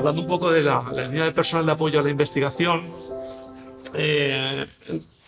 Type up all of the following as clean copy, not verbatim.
hablando un poco de la línea de personal de apoyo a la investigación,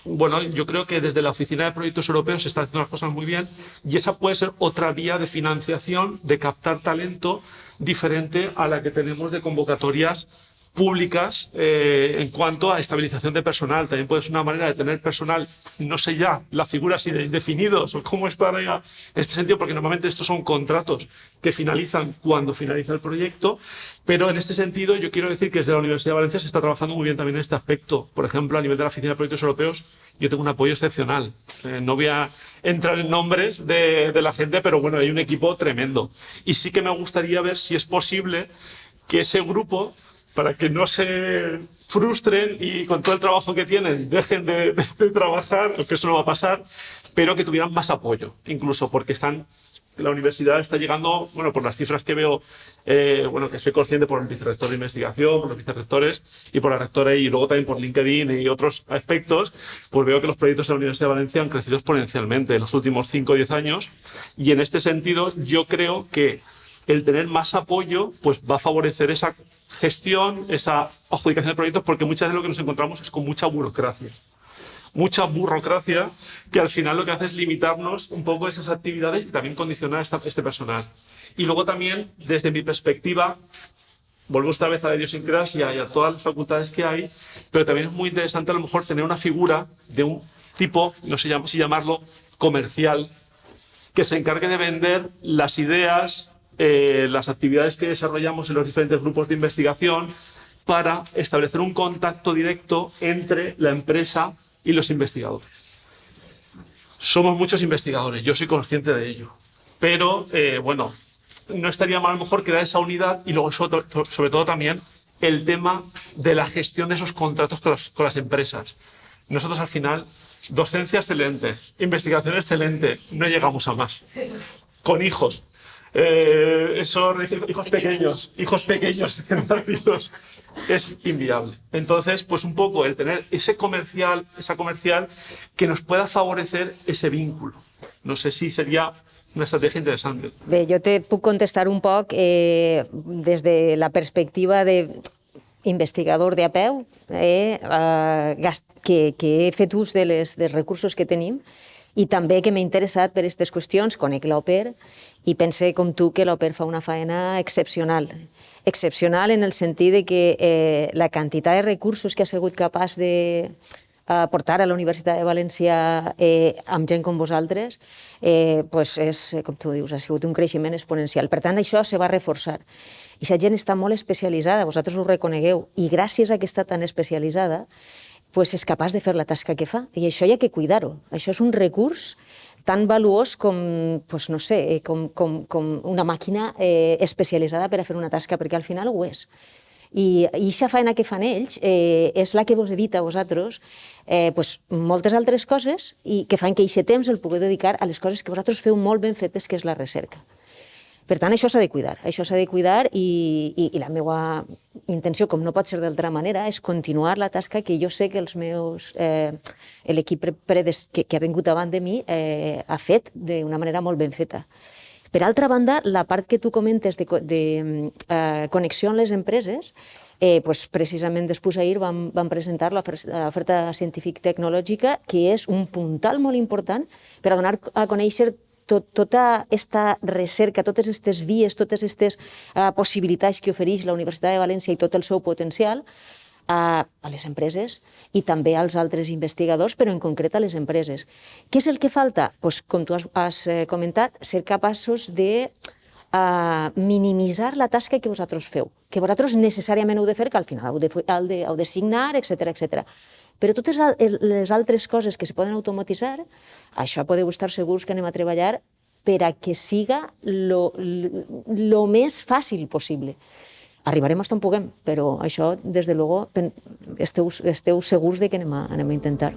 bueno, yo creo que desde la Oficina de Proyectos Europeos se están haciendo las cosas muy bien y esa puede ser otra vía de financiación, de captar talento diferente a la que tenemos de convocatorias públicas en cuanto a estabilización de personal. También puede ser una manera de tener personal, no sé ya, la figura si de indefinidos o cómo estar en este sentido, porque normalmente estos son contratos que finalizan cuando finaliza el proyecto, pero en este sentido yo quiero decir que desde la Universidad de Valencia se está trabajando muy bien también en este aspecto. Por ejemplo, a nivel de la Oficina de Proyectos Europeos, yo tengo un apoyo excepcional. No voy a entrar en nombres de la gente, pero bueno, hay un equipo tremendo. Y sí que me gustaría ver si es posible que ese grupo, para que no se frustren y con todo el trabajo que tienen dejen de trabajar, que eso no va a pasar, pero que tuvieran más apoyo, incluso porque la universidad está llegando, bueno, por las cifras que veo, bueno, que soy consciente por el vicerrector de investigación, por los vicerrectores y por la rectora y luego también por LinkedIn y otros aspectos, pues veo que los proyectos de la Universidad de Valencia han crecido exponencialmente en los últimos 5 o 10 años y en este sentido yo creo que el tener más apoyo pues va a favorecer esa gestión, esa adjudicación de proyectos, porque muchas veces lo que nos encontramos es con mucha burocracia que al final lo que hace es limitarnos un poco esas actividades y también condicionar este personal. Y luego también, desde mi perspectiva, vuelvo esta vez a la idiosincrasia y a todas las facultades que hay, pero también es muy interesante a lo mejor tener una figura de un tipo, no sé si llamarlo comercial, que se encargue de vender las ideas, las actividades que desarrollamos en los diferentes grupos de investigación para establecer un contacto directo entre la empresa y los investigadores. Somos muchos investigadores, yo soy consciente de ello, pero bueno, no estaría mal a lo mejor crear esa unidad y luego sobre todo también el tema de la gestión de esos contratos con las empresas. Nosotros al final, docencia excelente, investigación excelente, no llegamos a más. Con hijos. Hijos pequeños, recién nacidos, es inviable. Entonces, pues un poco el tener esa comercial que nos pueda favorecer ese vínculo. No sé si sería una estratègia interessant. Bé, jo te puc contestar un poc des de la perspectiva d'investigador de a peu, que he fet ús dels recursos que tenim i també que m'he interessat per aquestes qüestions, conec l'OPER i pense com tu que l'OPER fa una feina excepcional. Excepcional en el sentit de que la quantitat de recursos que ha sigut capaç de portar a la Universitat de València amb gent com vosaltres, és, com tu dius, ha sigut un creixement exponencial. Per tant, això se va reforçar. I aquesta gent està molt especialitzada, vosaltres ho reconegueu, i gràcies a que està tan especialitzada, és capaç de fer la tasca que fa. I això hi ha que cuidar-ho. Això és un recurs tan valuós com, no sé, com una màquina especialitzada per a fer una tasca, perquè al final ho és. I aquesta feina que fan ells és la que vos evita a vosaltres moltes altres coses i que fan que aquest temps el pugueu dedicar a les coses que vosaltres feu molt ben fetes, que és la recerca. Per tant, això s'ha de cuidar, i la meva intenció, com no pot ser d'altra manera, és continuar la tasca que jo sé que l'equip que ha vingut davant de mi ha fet d'una manera molt ben feta. Per altra banda, la part que tu comentes de connexió amb les empreses, precisament després ahir vam presentar l'oferta científic-tecnològica, que és un puntal molt important per a donar a conèixer tota aquesta recerca, totes aquestes vies, totes aquestes possibilitats que ofereix la Universitat de València i tot el seu potencial a les empreses i també als altres investigadors, però en concret a les empreses. Què és el que falta? Com tu has comentat, ser capaços de minimitzar la tasca que vosaltres feu, que vosaltres necessàriament heu de fer, que al final heu de signar, etc. Però totes les altres coses que se poden automatitzar, això podeu estar segurs que anem a treballar per a que siga lo més fàcil possible. Arribarem on puguem, però això, des de luego, esteu segurs de que anem a intentar.